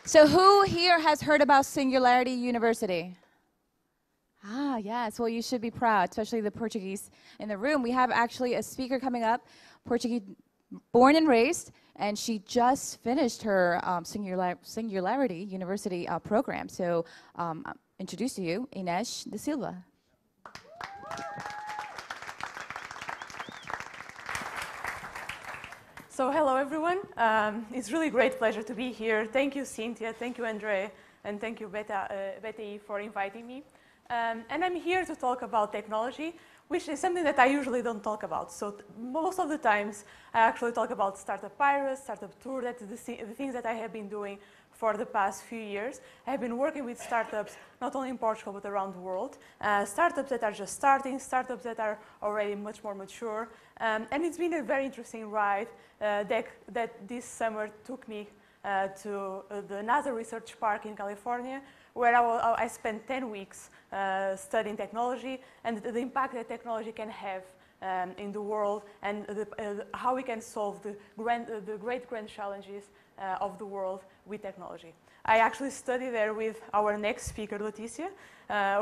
So who here has heard about Singularity University? Ah, yes. Well, you should be proud, especially the Portuguese in the room. We have actually a speaker coming up, Portuguese, born and raised, and she just finished her Singularity University program. So introduce to you, Inês de Silva. So hello, everyone. It's really great pleasure to be here. Thank you, Cynthia. Thank you, Andre. And thank you, Betty, for inviting me. And I'm here to talk about technology, which is something that I usually don't talk about. So most of the times, I actually talk about Startup Pirates, Startup Tour, that's the things that I have been doing for the past few years. I have been working with startups, not only in Portugal, but around the world. Startups that are just starting, startups that are already much more mature. And it's been a very interesting ride that this summer took me to the NASA Research Park in California, where I spent 10 weeks studying technology and the impact that technology can have in the world and how we can solve the great grand challenges of the world with technology. I actually studied there with our next speaker, Leticia.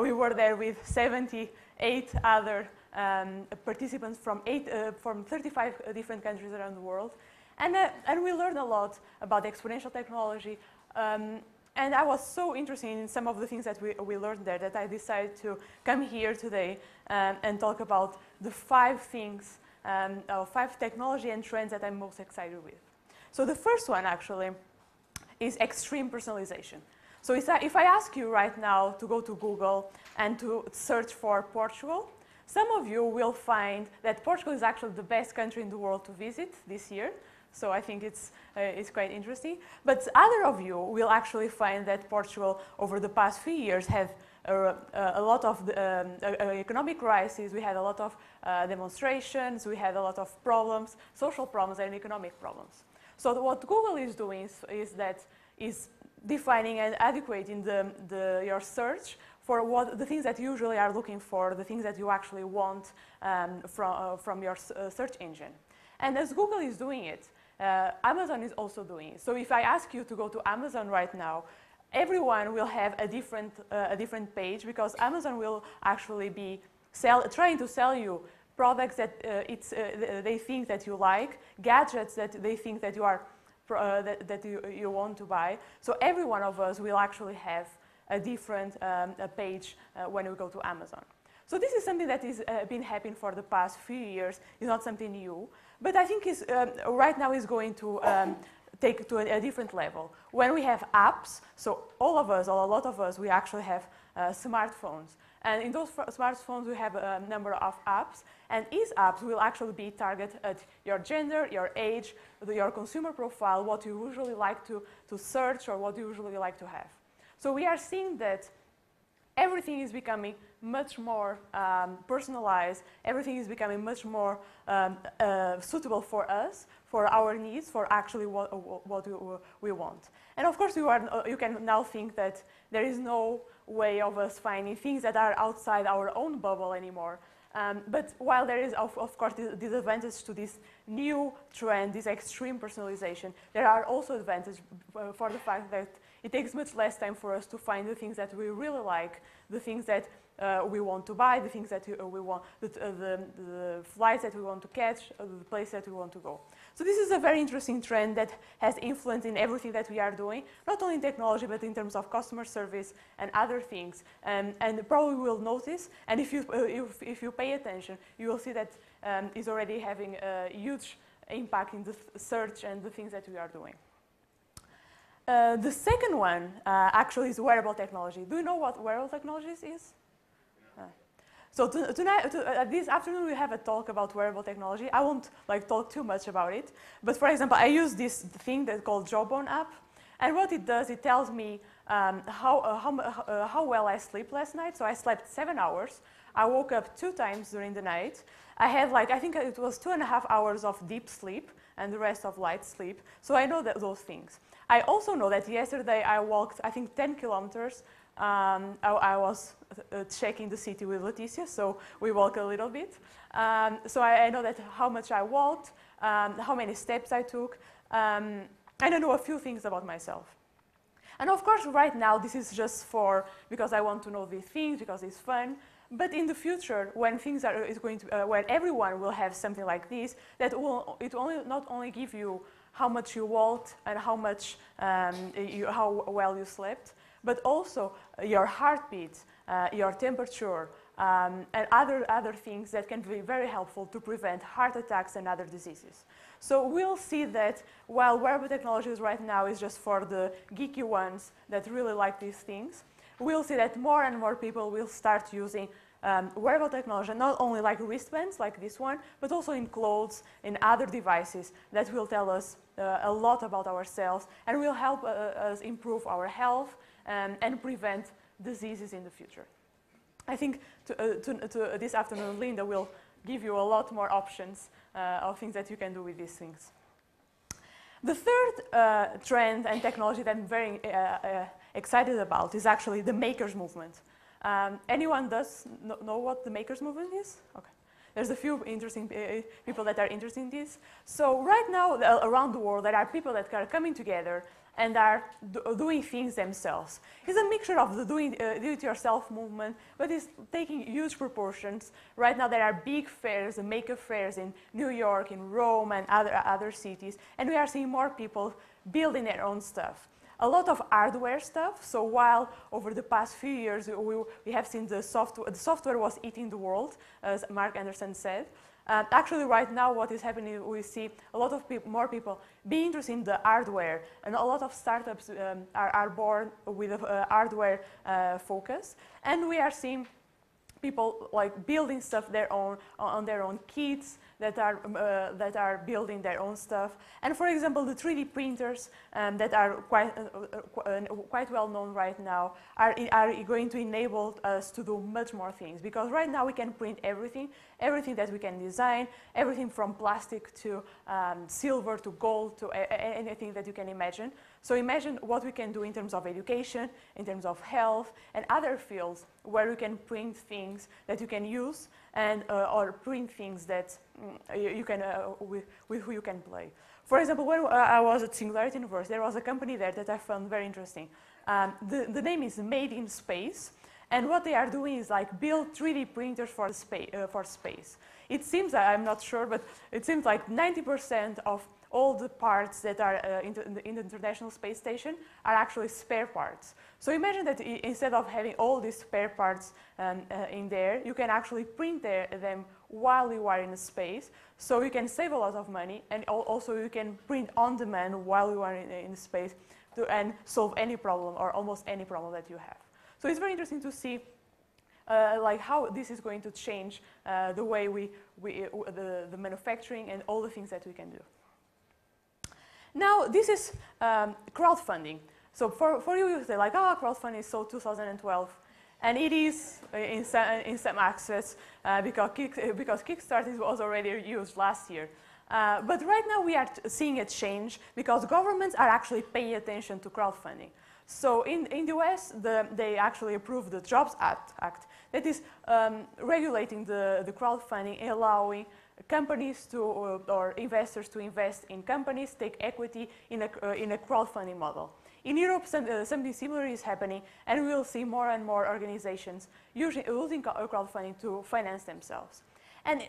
We were there with 78 other participants from 35 different countries around the world. And we learned a lot about exponential technology. And I was so interested in some of the things that we learned there that I decided to come here today and talk about the 5 things, 5 technology and trends that I'm most excited with. So the first one, actually, is extreme personalization. So if I ask you right now to go to Google and to search for Portugal, some of you will find that Portugal is actually the best country in the world to visit this year. So I think it's quite interesting. But other of you will actually find that Portugal, over the past few years, have a lot of economic crises. We had a lot of demonstrations. We had a lot of problems, social problems and economic problems. So what Google is doing is defining and adequating your search for the things that you usually are looking for, the things that you actually want from your search engine. And as Google is doing it, Amazon is also doing it. So if I ask you to go to Amazon right now, everyone will have a different page because Amazon will actually be trying to sell you products that they think that you like, gadgets that they think that you want to buy. So every one of us will actually have a different page when we go to Amazon. So this is something that has been happening for the past few years. It's not something new, but I think right now is going to take to a different level. When we have apps, so all of us, or a lot of us, we actually have smartphones. And in those smartphones, we have a number of apps. And these apps will actually be targeted at your gender, your age, your consumer profile, what you usually like to search, or what you usually like to have. So we are seeing that everything is becoming much more personalized. Everything is becoming much more suitable for us, for our needs, for actually what we want. And of course, you can now think that there is no way of us finding things that are outside our own bubble anymore. But while there is, of course, this advantage to this new trend, this extreme personalization, there are also advantages for the fact that it takes much less time for us to find the things that we really like, the things that we want to buy, the things that we want, the flights that we want to catch, the place that we want to go. So this is a very interesting trend that has influence in everything that we are doing, not only in technology, but in terms of customer service and other things. And probably will notice, and if you pay attention, you will see that it's already having a huge impact in the search and the things that we are doing. The second one actually is wearable technology. Do you know what wearable technologies is? So this afternoon we have a talk about wearable technology. I won't talk too much about it, but for example, I use this thing that's called Jawbone app, and what it does, it tells me how well I sleep last night. So I slept 7 hours. I woke up 2 times during the night. I had I think it was 2.5 hours of deep sleep and the rest of light sleep. So I know those things. I also know that yesterday I walked, I think, 10 kilometers. I was checking the city with Leticia, so we walked a little bit. So I know that how much I walked, how many steps I took, and I know a few things about myself. And of course, right now, this is just because I want to know these things, because it's fun. But in the future, when when everyone will have something like this, it will not only give you how much you walked and how well you slept, but also your heartbeat, your temperature, and other things that can be very helpful to prevent heart attacks and other diseases. So we'll see that while wearable technologies right now is just for the geeky ones that really like these things, we'll see that more and more people will start using wearable technology, not only like wristbands like this one, but also in clothes, in other devices that will tell us a lot about ourselves and will help us improve our health and prevent diseases in the future. I think this afternoon, Linda will give you a lot more options of things that you can do with these things. The third trend and technology that I'm very excited about is actually the makers movement. Anyone know what the makers movement is? Okay. There's a few interesting people that are interested in this. So right now, around the world, there are people that are coming together and are doing things themselves. It's a mixture of the do-it-yourself movement, but it's taking huge proportions. Right now, there are big fairs, the maker fairs in New York, in Rome, and other cities, and we are seeing more people building their own stuff. A lot of hardware stuff. So while over the past few years we have seen the software was eating the world, as Mark Anderson said. Actually, right now, what is happening, we see a lot of more people being interested in the hardware, and a lot of startups are born with a hardware focus, and we are seeing people like building stuff on their own kits that are building their own stuff. And for example, the 3D printers that are quite well known right now are going to enable us to do much more things, because right now we can print everything that we can design, everything from plastic to silver to gold to anything that you can imagine. So imagine what we can do in terms of education, in terms of health, and other fields where we can print things that you can use and or print things that you can with who you can play. For example, when I was at Singularity University, there was a company there that I found very interesting. The name is Made in Space, and what they are doing is like build 3D printers for space. It seems, I'm not sure, but it seems like 90% of all the parts that are in the International Space Station are actually spare parts. So imagine that instead of having all these spare parts in there, you can actually print them while you are in space. So you can save a lot of money, and also you can print on demand while you are in space and solve any problem or almost any problem that you have. So it's very interesting to see like how this is going to change the way the manufacturing and all the things that we can do. Now, this is crowdfunding. So for you say like, oh, crowdfunding is so 2012. And it is in some aspects because Kickstarter was already used last year. But right now we are seeing a change because governments are actually paying attention to crowdfunding. So in the US, they actually approved the Jobs Act that is regulating the crowdfunding, allowing companies or investors to invest in companies, take equity in a crowdfunding model. In Europe, something similar is happening, and we will see more and more organizations using crowdfunding to finance themselves. And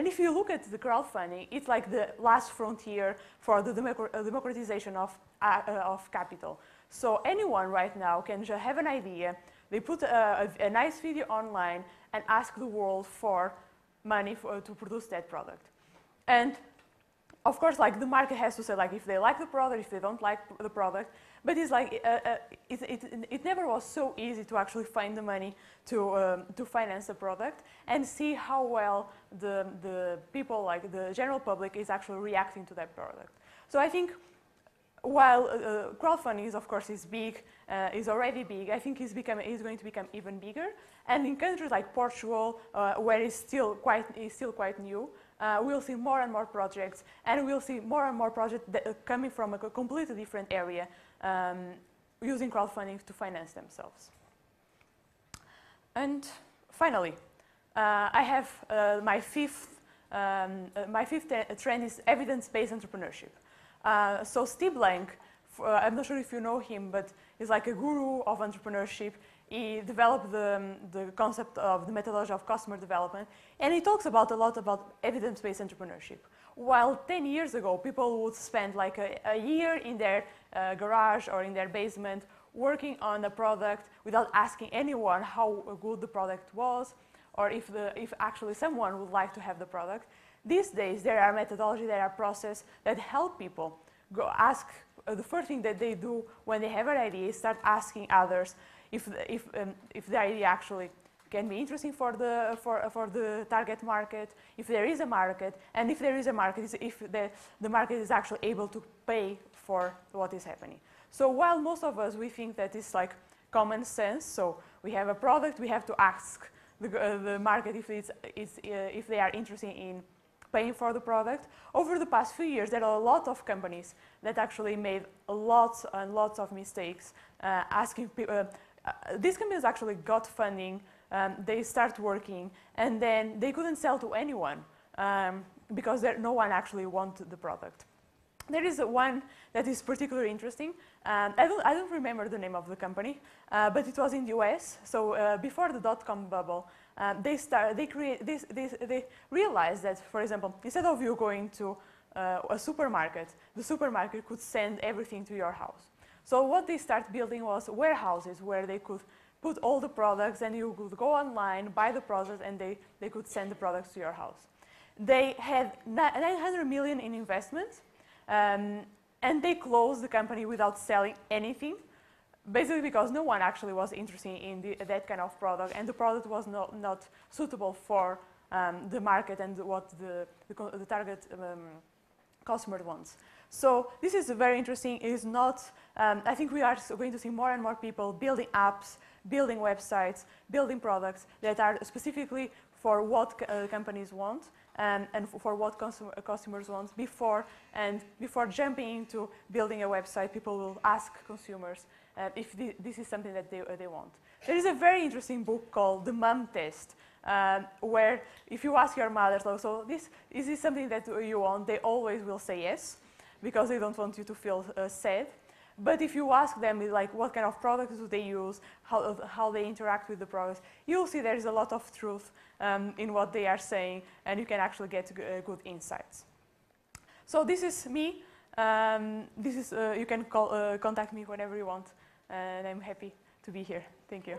if you look at the crowdfunding, it's like the last frontier for the democratization of capital. So anyone right now can just have an idea, they put a nice video online and ask the world for money to produce that product. And of course, like the market has to say like if they like the product, if they don't like the product. But it's like it never was so easy to actually find the money to finance the product and see how well the people, like the general public, is actually reacting to that product. So I think while crowdfunding is, of course, is big, is already big, I think it's going to become even bigger. And in countries like Portugal, where it's still quite new, we'll see more and more projects, and we'll see more and more projects coming from a completely different area, using crowdfunding to finance themselves. And finally, I have my fifth trend is evidence-based entrepreneurship. So Steve Blank I'm not sure if you know him, but he's like a guru of entrepreneurship. He developed the concept of the methodology of customer development, and he talks a lot about evidence-based entrepreneurship. While 10 years ago, people would spend like a year in their garage or in their basement working on a product without asking anyone how good the product was, or if actually someone would like to have the product. These days, there are methodology, there are processes that help people go ask. The first thing that they do when they have an idea is start asking others if the idea actually can be interesting for the target market, if there is a market, and if there is a market, if the market is actually able to pay for what is happening. So while most of us, we think that it's like common sense, so we have a product, we have to ask the market if they are interested in paying for the product. Over the past few years, there are a lot of companies that actually made lots and lots of mistakes asking people. These companies actually got funding, they start working, and then they couldn't sell to anyone because no one actually wanted the product. There is one that is particularly interesting. I don't remember the name of the company, but it was in the US. So before the dot-com bubble, they realized that, for example, instead of you going to a supermarket, the supermarket could send everything to your house. So what they started building was warehouses where they could put all the products, and you could go online, buy the products, and they could send the products to your house. They had 900 million in investment, and they closed the company without selling anything, basically because no one actually was interested in that kind of product, and the product was not suitable for the market and what the target customer wants. So this is very interesting. It is not, I think we are going to see more and more people building apps, building websites, building products that are specifically for what companies want and for what customers want. Before jumping into building a website, people will ask consumers if this is something that they want. There is a very interesting book called The Mom Test, where if you ask your mother, so is this something that you want, they always will say yes, because they don't want you to feel sad. But if you ask them like what kind of products do they use, how they interact with the products, you'll see there is a lot of truth in what they are saying, and you can actually get good insights. So this is me. You can contact me whenever you want, and I'm happy to be here. Thank you.